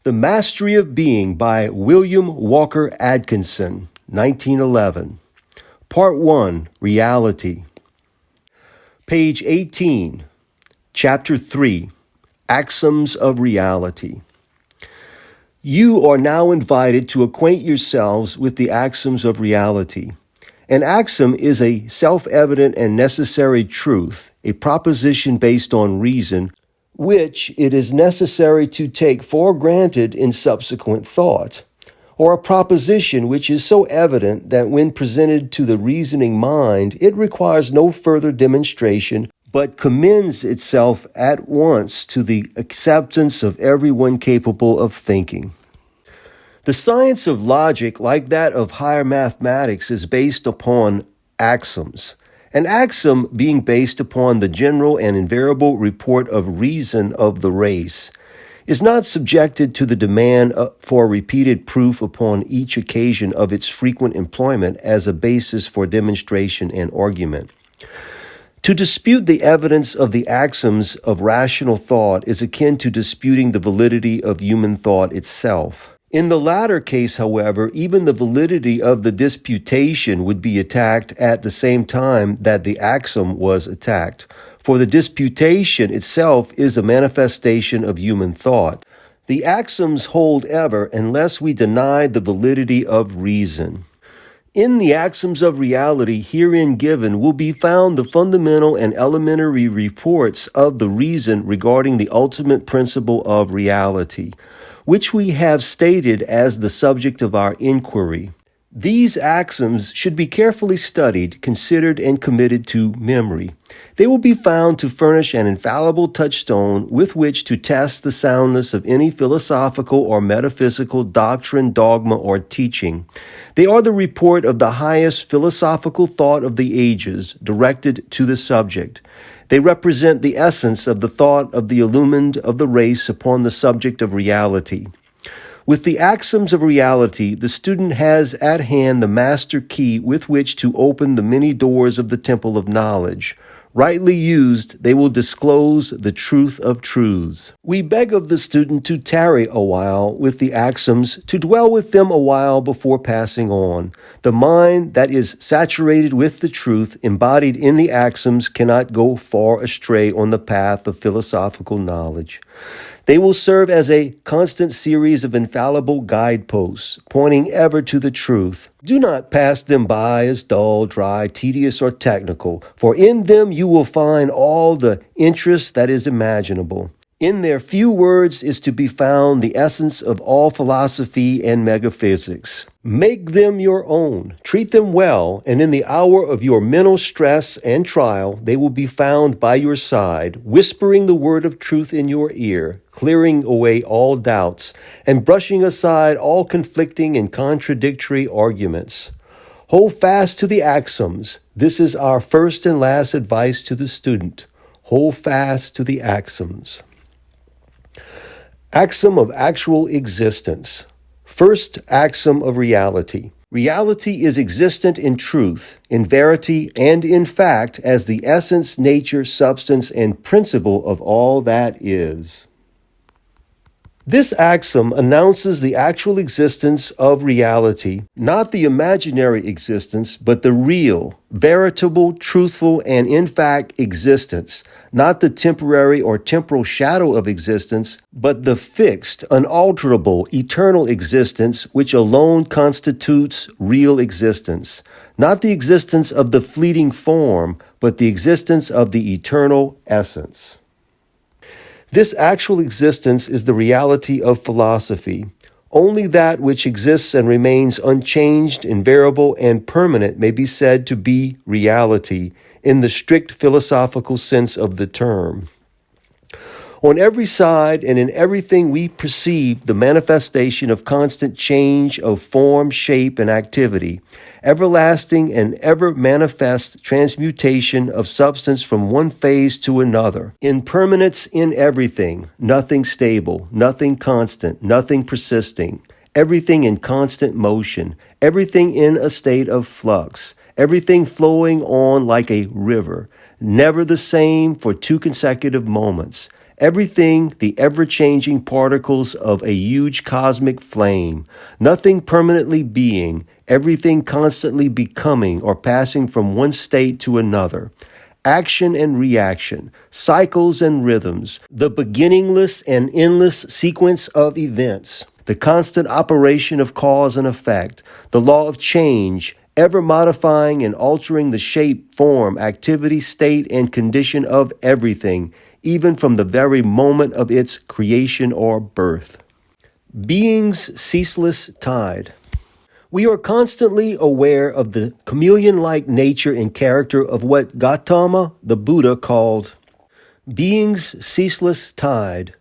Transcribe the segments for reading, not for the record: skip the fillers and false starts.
The Mastery of Being by William Walker Atkinson, 1911. Part 1, Reality. Page 18, Chapter 3, Axioms of Reality. You are now invited to acquaint yourselves with the axioms of reality. An axiom is a self-evident and necessary truth, a proposition based on reason, which it is necessary to take for granted in subsequent thought, or a proposition which is so evident that when presented to the reasoning mind, it requires no further demonstration, but commends itself at once to the acceptance of everyone capable of thinking. The science of logic, like that of higher mathematics, is based upon axioms. An axiom being based upon the general and invariable report of reason of the race is not subjected to the demand for repeated proof upon each occasion of its frequent employment as a basis for demonstration and argument. To dispute the evidence of the axioms of rational thought is akin to disputing the validity of human thought itself. In the latter case, however, even the validity of the disputation would be attacked at the same time that the axiom was attacked, for the disputation itself is a manifestation of human thought. The axioms hold ever unless we deny the validity of reason. In the axioms of reality herein given will be found the fundamental and elementary reports of the reason regarding the ultimate principle of reality, which we have stated as the subject of our inquiry. These axioms should be carefully studied, considered, and committed to memory. They will be found to furnish an infallible touchstone with which to test the soundness of any philosophical or metaphysical doctrine, dogma, or teaching. They are the report of the highest philosophical thought of the ages, directed to the subject. They represent the essence of the thought of the illumined of the race upon the subject of reality. With the axioms of reality, the student has at hand the master key with which to open the many doors of the temple of knowledge. Rightly used, they will disclose the truth of truths. We beg of the student to tarry a while with the axioms, to dwell with them a while before passing on. The mind that is saturated with the truth embodied in the axioms cannot go far astray on the path of philosophical knowledge. They will serve as a constant series of infallible guideposts, pointing ever to the truth. Do not pass them by as dull, dry, tedious, or technical, for in them you will find all the interest that is imaginable. In their few words is to be found the essence of all philosophy and metaphysics. Make them your own, treat them well, and in the hour of your mental stress and trial, they will be found by your side, whispering the word of truth in your ear, clearing away all doubts, and brushing aside all conflicting and contradictory arguments. Hold fast to the axioms. This is our first and last advice to the student. Hold fast to the axioms. Axiom of actual existence. First axiom of reality. Reality is existent in truth, in verity, and in fact as the essence, nature, substance, and principle of all that is. This axiom announces the actual existence of reality, not the imaginary existence, but the real, veritable, truthful, and in fact existence, not the temporary or temporal shadow of existence, but the fixed, unalterable, eternal existence which alone constitutes real existence, not the existence of the fleeting form, but the existence of the eternal essence. This actual existence is the reality of philosophy. Only that which exists and remains unchanged, invariable, and permanent may be said to be reality in the strict philosophical sense of the term. On every side and in everything we perceive the manifestation of constant change of form, shape, and activity, everlasting and ever manifest transmutation of substance from one phase to another, impermanence in everything, nothing stable, nothing constant, nothing persisting, everything in constant motion, everything in a state of flux, everything flowing on like a river, never the same for 2 consecutive moments, everything the ever-changing particles of a huge cosmic flame, nothing permanently being, everything constantly becoming or passing from one state to another. Action and reaction, cycles and rhythms, the beginningless and endless sequence of events, the constant operation of cause and effect, the law of change, ever modifying and altering the shape, form, activity, state, and condition of everything, even from the very moment of its creation or birth. Being's ceaseless tide. We are constantly aware of the chameleon-like nature and character of what Gautama, the Buddha, called being's ceaseless tide,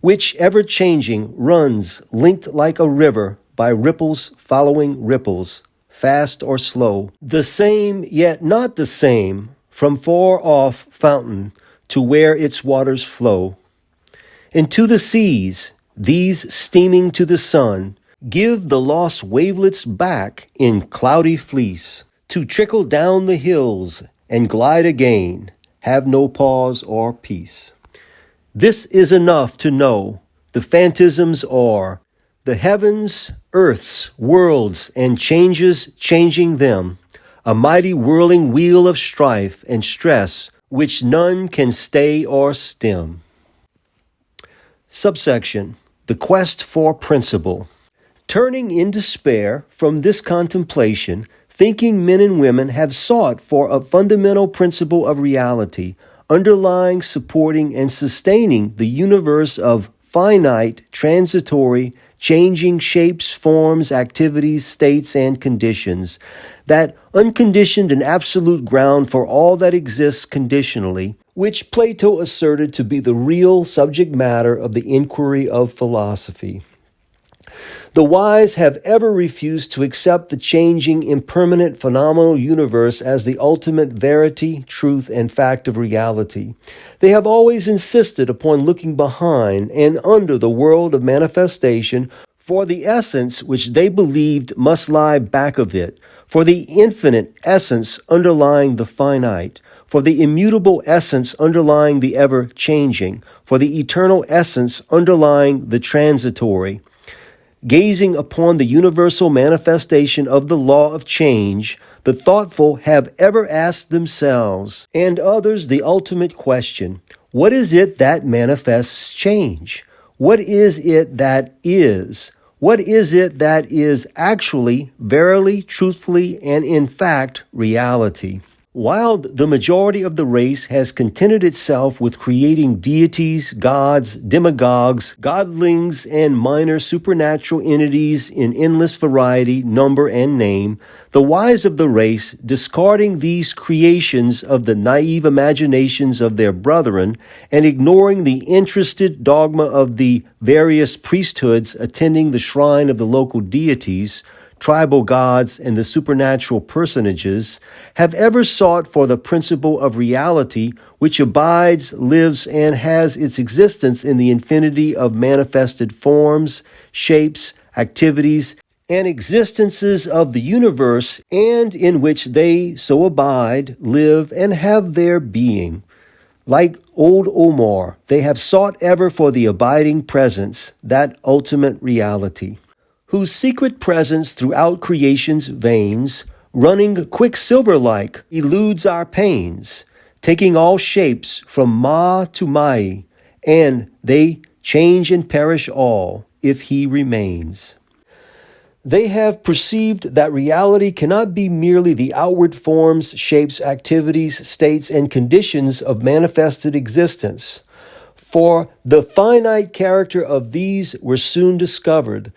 which ever-changing runs linked like a river by ripples following ripples, fast or slow, the same yet not the same, from far-off fountain to where its waters flow. Into the seas, these steaming to the sun, give the lost wavelets back in cloudy fleece, to trickle down the hills and glide again, have no pause or peace. This is enough to know the phantasms are the heavens, earths, worlds, and changes changing them, a mighty whirling wheel of strife and stress which none can stay or stem. Subsection, the quest for principle. Turning in despair from this contemplation, thinking men and women have sought for a fundamental principle of reality, underlying, supporting, and sustaining the universe of finite, transitory, changing shapes, forms, activities, states, and conditions, that unconditioned and absolute ground for all that exists conditionally, which Plato asserted to be the real subject matter of the inquiry of philosophy. The wise have ever refused to accept the changing, impermanent, phenomenal universe as the ultimate verity, truth, and fact of reality. They have always insisted upon looking behind and under the world of manifestation for the essence which they believed must lie back of it, for the infinite essence underlying the finite, for the immutable essence underlying the ever-changing, for the eternal essence underlying the transitory. Gazing upon the universal manifestation of the law of change, the thoughtful have ever asked themselves, and others, the ultimate question: what is it that manifests change? What is it that is? What is it that is actually, verily, truthfully, and in fact, reality? While the majority of the race has contented itself with creating deities, gods, demagogues, godlings, and minor supernatural entities in endless variety, number, and name, the wise of the race, discarding these creations of the naive imaginations of their brethren and ignoring the interested dogma of the various priesthoods attending the shrine of the local deities, tribal gods, and the supernatural personages, have ever sought for the principle of reality which abides, lives, and has its existence in the infinity of manifested forms, shapes, activities, and existences of the universe, and in which they so abide, live, and have their being. Like old Omar, they have sought ever for the abiding presence, that ultimate reality, whose secret presence throughout creation's veins, running quicksilver-like, eludes our pains, taking all shapes from Ma to Mai, and they change and perish all, if he remains. They have perceived that reality cannot be merely the outward forms, shapes, activities, states, and conditions of manifested existence. For the finite character of these were soon discovered.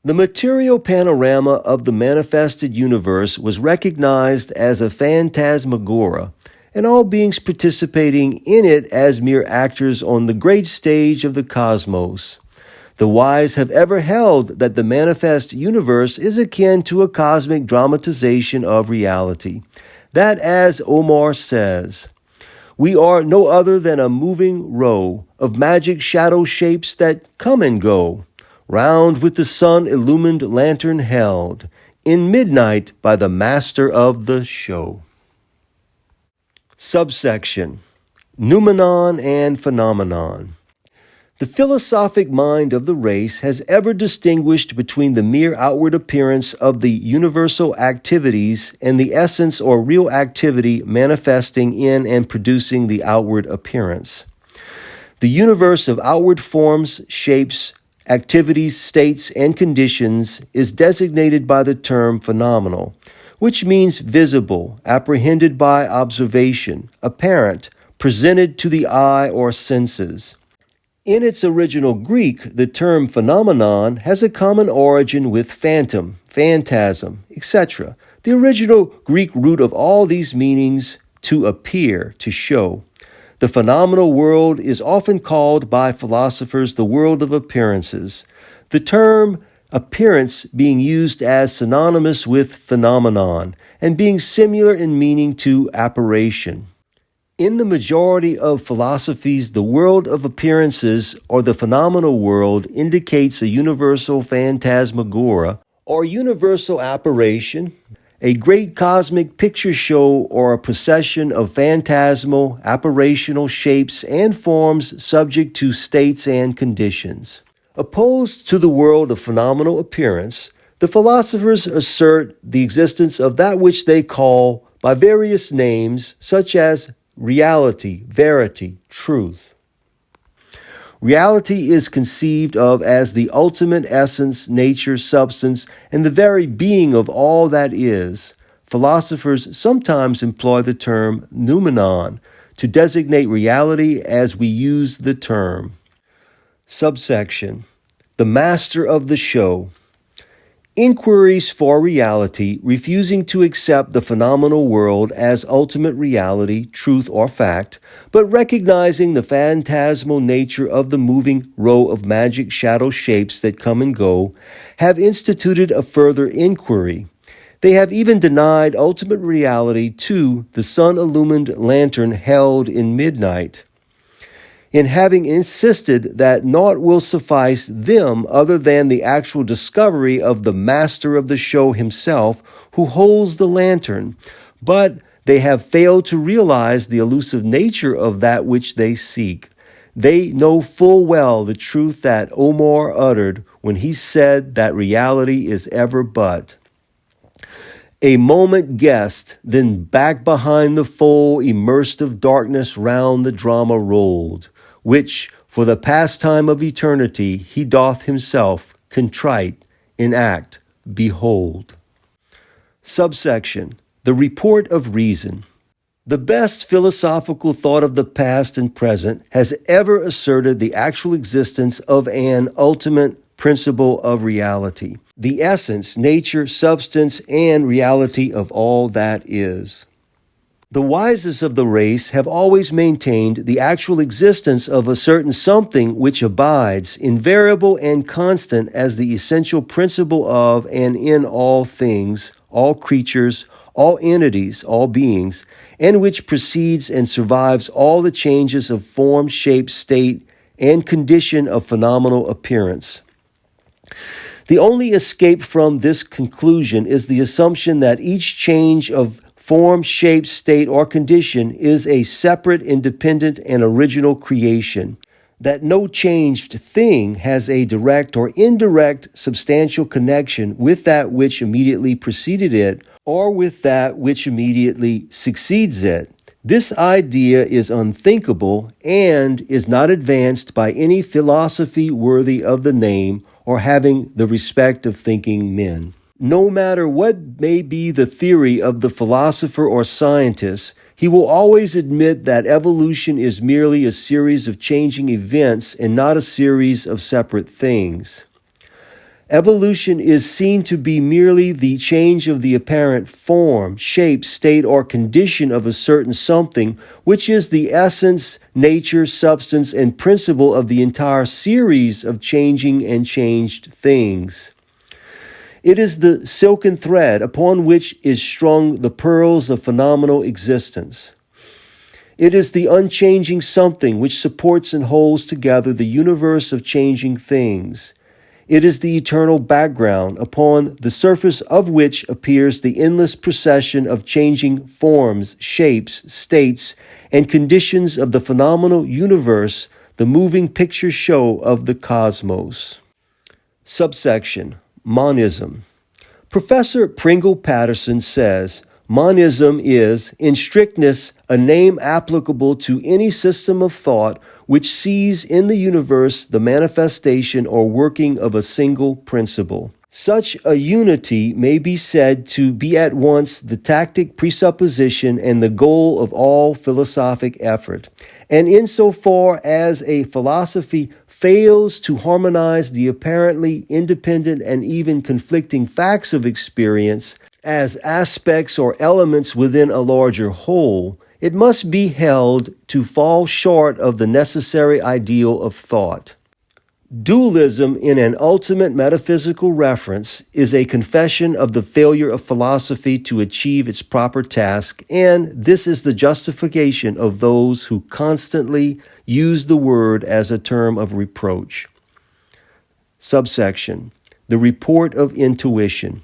The material panorama of the manifested universe was recognized as a phantasmagoria, and all beings participating in it as mere actors on the great stage of the cosmos. The wise have ever held that the manifest universe is akin to a cosmic dramatization of reality. That, as Omar says, we are no other than a moving row of magic shadow shapes that come and go, round with the sun-illumined lantern held in midnight by the master of the show. Subsection, Noumenon and phenomenon. The philosophic mind of the race has ever distinguished between the mere outward appearance of the universal activities and the essence or real activity manifesting in and producing the outward appearance. The universe of outward forms, shapes, activities, states, and conditions is designated by the term phenomenal, which means visible, apprehended by observation, apparent, presented to the eye or senses. In its original Greek, the term phenomenon has a common origin with phantom, phantasm, etc. The original Greek root of all these meanings to appear, to show. The phenomenal world is often called by philosophers the world of appearances. The term appearance being used as synonymous with phenomenon and being similar in meaning to apparition. In the majority of philosophies, the world of appearances, or the phenomenal world, indicates a universal phantasmagoria, or universal apparition, a great cosmic picture show or a procession of phantasmal, apparitional shapes and forms subject to states and conditions. Opposed to the world of phenomenal appearance, the philosophers assert the existence of that which they call by various names, such as reality, verity, truth. Reality is conceived of as the ultimate essence, nature, substance, and the very being of all that is. Philosophers sometimes employ the term noumenon to designate reality as we use the term. Subsection: the master of the show. Inquiries for reality, refusing to accept the phenomenal world as ultimate reality, truth, or fact, but recognizing the phantasmal nature of the moving row of magic shadow shapes that come and go, have instituted a further inquiry. They have even denied ultimate reality to the sun-illumined lantern held in midnight, in having insisted that naught will suffice them other than the actual discovery of the master of the show himself, who holds the lantern, but they have failed to realize the elusive nature of that which they seek. They know full well the truth that Omar uttered when he said that reality is ever but a moment guessed, then back behind the full immersive darkness round the drama rolled, which for the pastime of eternity he doth himself contrite enact, behold. Subsection: the report of reason. The best philosophical thought of the past and present has ever asserted the actual existence of an ultimate principle of reality, the essence, nature, substance, and reality of all that is. The wisest of the race have always maintained the actual existence of a certain something which abides, invariable and constant as the essential principle of and in all things, all creatures, all entities, all beings, and which precedes and survives all the changes of form, shape, state, and condition of phenomenal appearance. The only escape from this conclusion is the assumption that each change of form, shape, state, or condition is a separate, independent, and original creation, that no changed thing has a direct or indirect substantial connection with that which immediately preceded it or with that which immediately succeeds it. This idea is unthinkable and is not advanced by any philosophy worthy of the name or having the respect of thinking men. No matter what may be the theory of the philosopher or scientist, he will always admit that evolution is merely a series of changing events and not a series of separate things. Evolution is seen to be merely the change of the apparent form, shape, state, or condition of a certain something, which is the essence, nature, substance, and principle of the entire series of changing and changed things. It is the silken thread upon which is strung the pearls of phenomenal existence. It is the unchanging something which supports and holds together the universe of changing things. It is the eternal background upon the surface of which appears the endless procession of changing forms, shapes, states, and conditions of the phenomenal universe, the moving picture show of the cosmos. Subsection Monism. Professor Pringle Patterson says, monism is, in strictness, a name applicable to any system of thought which sees in the universe the manifestation or working of a single principle. Such a unity may be said to be at once the tactic presupposition and the goal of all philosophic effort. And insofar as a philosophy fails to harmonize the apparently independent and even conflicting facts of experience as aspects or elements within a larger whole, it must be held to fall short of the necessary ideal of thought. Dualism in an ultimate metaphysical reference is a confession of the failure of philosophy to achieve its proper task, and this is the justification of those who constantly use the word as a term of reproach. Subsection: the report of intuition.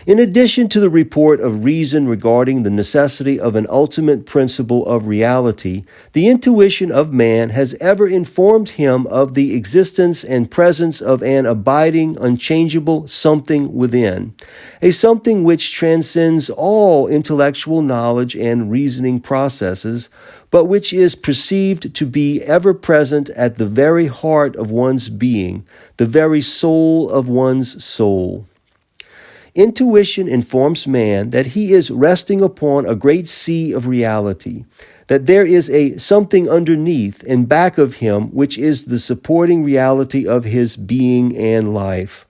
In addition to the report of reason regarding the necessity of an ultimate principle of reality, the intuition of man has ever informed him of the existence and presence of an abiding, unchangeable something within, a something which transcends all intellectual knowledge and reasoning processes, but which is perceived to be ever present at the very heart of one's being, the very soul of one's soul. Intuition informs man that he is resting upon a great sea of reality, that there is a something underneath and back of him which is the supporting reality of his being and life.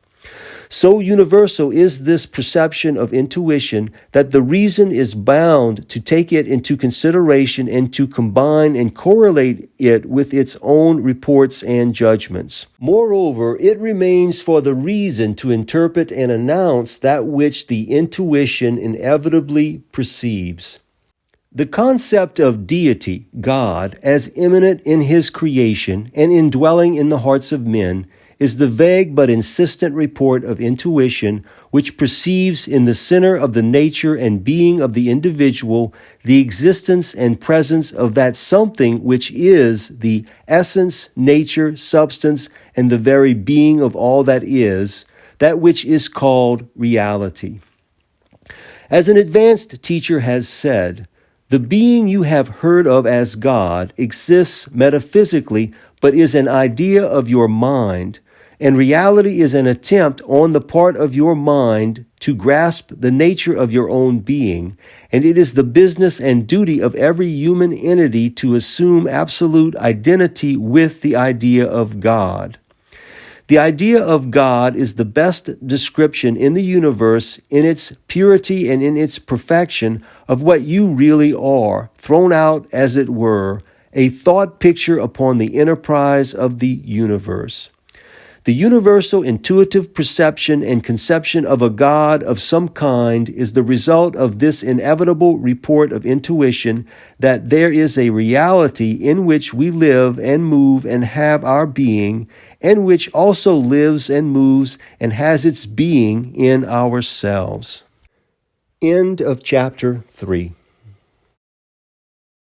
So universal is this perception of intuition that the reason is bound to take it into consideration and to combine and correlate it with its own reports and judgments. Moreover, it remains for the reason to interpret and announce that which the intuition inevitably perceives. The concept of deity, God, as immanent in his creation and indwelling in the hearts of men, is the vague but insistent report of intuition which perceives in the center of the nature and being of the individual the existence and presence of that something which is the essence, nature, substance, and the very being of all that is, that which is called reality. As an advanced teacher has said, the being you have heard of as God exists metaphysically, but is an idea of your mind, and reality is an attempt on the part of your mind to grasp the nature of your own being, and it is the business and duty of every human entity to assume absolute identity with the idea of God. The idea of God is the best description in the universe, in its purity and in its perfection, of what you really are, thrown out, as it were, a thought picture upon the enterprise of the universe. The universal intuitive perception and conception of a God of some kind is the result of this inevitable report of intuition that there is a reality in which we live and move and have our being, and which also lives and moves and has its being in ourselves. End of chapter 3.